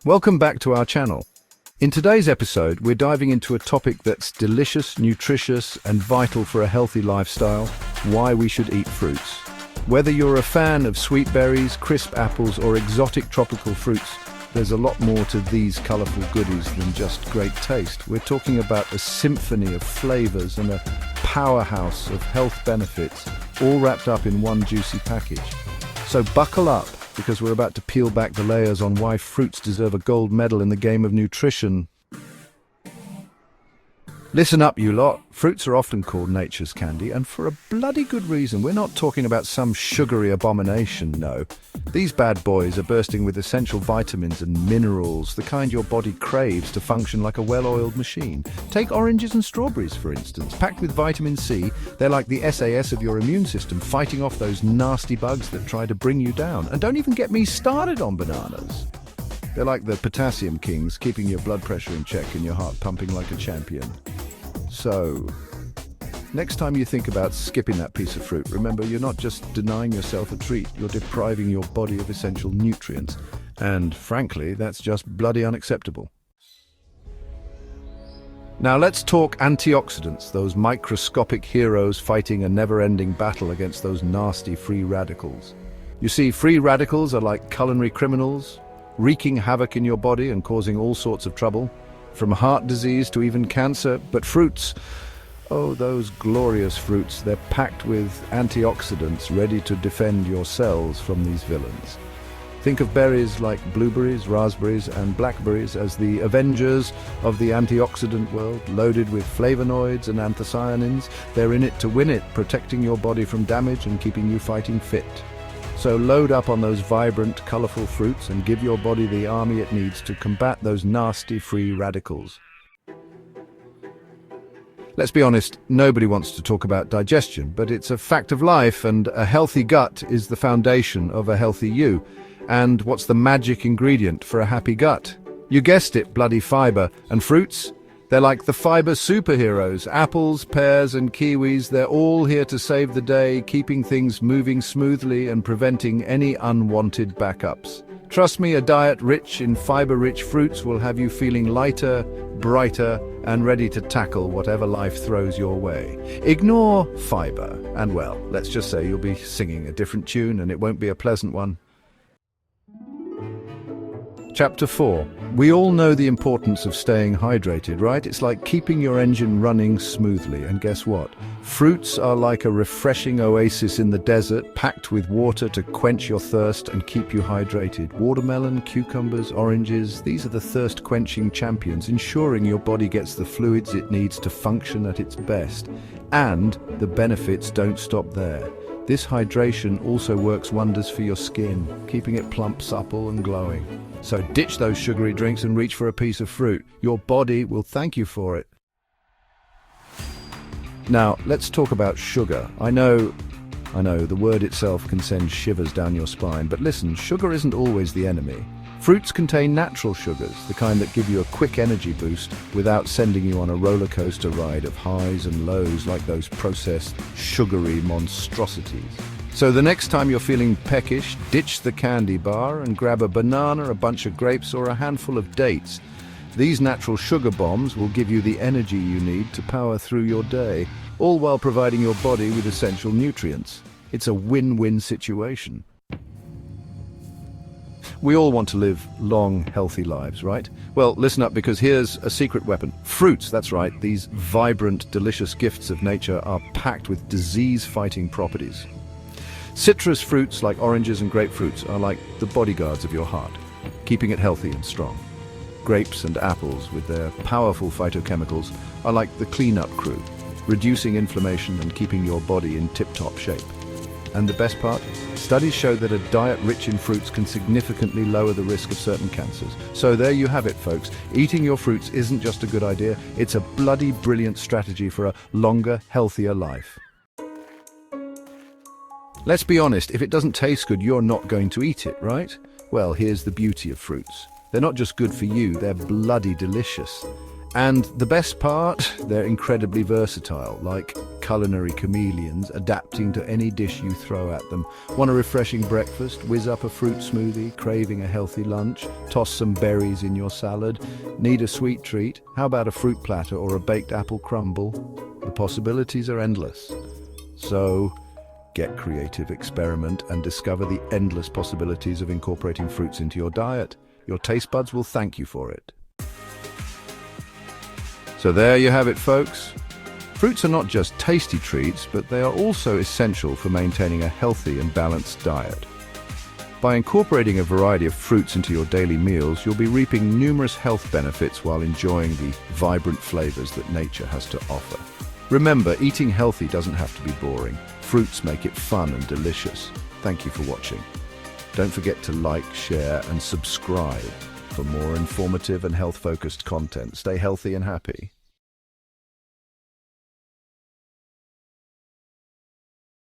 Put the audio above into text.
Welcome back to our channel. In today's episode, we're diving into a topic that's delicious, nutritious, and vital for a healthy lifestyle: why we should eat fruits. Whether you're a fan of sweet berries, crisp apples, or exotic tropical fruits, there's a lot more to these colorful goodies than just great taste. We're talking about a symphony of flavors and a powerhouse of health benefits, all wrapped up in one juicy package. So buckle up, because we're about to peel back the layers on why fruits deserve a gold medal in the game of nutrition. Listen up, you lot. Fruits are often called nature's candy, and for a bloody good reason. We're not talking about some sugary abomination, no. These bad boys are bursting with essential vitamins and minerals, the kind your body craves to function like a well-oiled machine. Take oranges and strawberries, for instance. Packed with vitamin C, they're like the SAS of your immune system, fighting off those nasty bugs that try to bring you down. And don't even get me started on bananas. They're like the potassium kings, keeping your blood pressure in check and your heart pumping like a champion. So, next time you think about skipping that piece of fruit, remember you're not just denying yourself a treat, you're depriving your body of essential nutrients. And frankly, that's just bloody unacceptable. Now let's talk antioxidants, those microscopic heroes fighting a never-ending battle against those nasty free radicals. You see, free radicals are like culinary criminals, wreaking havoc in your body and causing all sorts of trouble, from heart disease to even cancer. But fruits, oh, those glorious fruits, they're packed with antioxidants ready to defend your cells from these villains. Think of berries like blueberries, raspberries, and blackberries as the avengers of the antioxidant world, loaded with flavonoids and anthocyanins. They're in it to win it, protecting your body from damage and keeping you fighting fit. So load up on those vibrant, colorful fruits and give your body the army it needs to combat those nasty free radicals. Let's be honest, nobody wants to talk about digestion, but it's a fact of life, and a healthy gut is the foundation of a healthy you. And what's the magic ingredient for a happy gut? You guessed it, bloody fiber. And fruits? They're like the fiber superheroes. Apples, pears, and kiwis, they're all here to save the day, keeping things moving smoothly and preventing any unwanted backups. Trust me, a diet rich in fiber-rich fruits will have you feeling lighter, brighter, and ready to tackle whatever life throws your way. Ignore fiber, and well, let's just say you'll be singing a different tune, and it won't be a pleasant one. Chapter 4. We all know the importance of staying hydrated, right? It's like keeping your engine running smoothly. And guess what? Fruits are like a refreshing oasis in the desert, packed with water to quench your thirst and keep you hydrated. Watermelon, cucumbers, oranges, these are the thirst-quenching champions, ensuring your body gets the fluids it needs to function at its best. And the benefits don't stop there. This hydration also works wonders for your skin, keeping it plump, supple, and glowing. So ditch those sugary drinks and reach for a piece of fruit. Your body will thank you for it. Now, let's talk about sugar. I know, the word itself can send shivers down your spine, but listen, sugar isn't always the enemy. Fruits contain natural sugars, the kind that give you a quick energy boost without sending you on a roller coaster ride of highs and lows like those processed, sugary monstrosities. So the next time you're feeling peckish, ditch the candy bar and grab a banana, a bunch of grapes, or a handful of dates. These natural sugar bombs will give you the energy you need to power through your day, all while providing your body with essential nutrients. It's a win-win situation. We all want to live long, healthy lives, right? Well, listen up, because here's a secret weapon. Fruits, that's right, these vibrant, delicious gifts of nature are packed with disease-fighting properties. Citrus fruits like oranges and grapefruits are like the bodyguards of your heart, keeping it healthy and strong. Grapes and apples, with their powerful phytochemicals, are like the cleanup crew, reducing inflammation and keeping your body in tip-top shape. And the best part? Studies show that a diet rich in fruits can significantly lower the risk of certain cancers. So there you have it, folks. Eating your fruits isn't just a good idea, it's a bloody brilliant strategy for a longer, healthier life. Let's be honest, if it doesn't taste good, you're not going to eat it, right? Well, here's the beauty of fruits. They're not just good for you, they're bloody delicious. And the best part, they're incredibly versatile, like culinary chameleons, adapting to any dish you throw at them. Want a refreshing breakfast? Whiz up a fruit smoothie. Craving a healthy lunch? Toss some berries in your salad. Need a sweet treat? How about a fruit platter or a baked apple crumble? The possibilities are endless. So, get creative, experiment, and discover the endless possibilities of incorporating fruits into your diet. Your taste buds will thank you for it. So there you have it, folks. Fruits are not just tasty treats, but they are also essential for maintaining a healthy and balanced diet. By incorporating a variety of fruits into your daily meals, you'll be reaping numerous health benefits while enjoying the vibrant flavors that nature has to offer. Remember, eating healthy doesn't have to be boring. Fruits make it fun and delicious. Thank you for watching. Don't forget to like, share, and subscribe for more informative and health-focused content. Stay healthy and happy.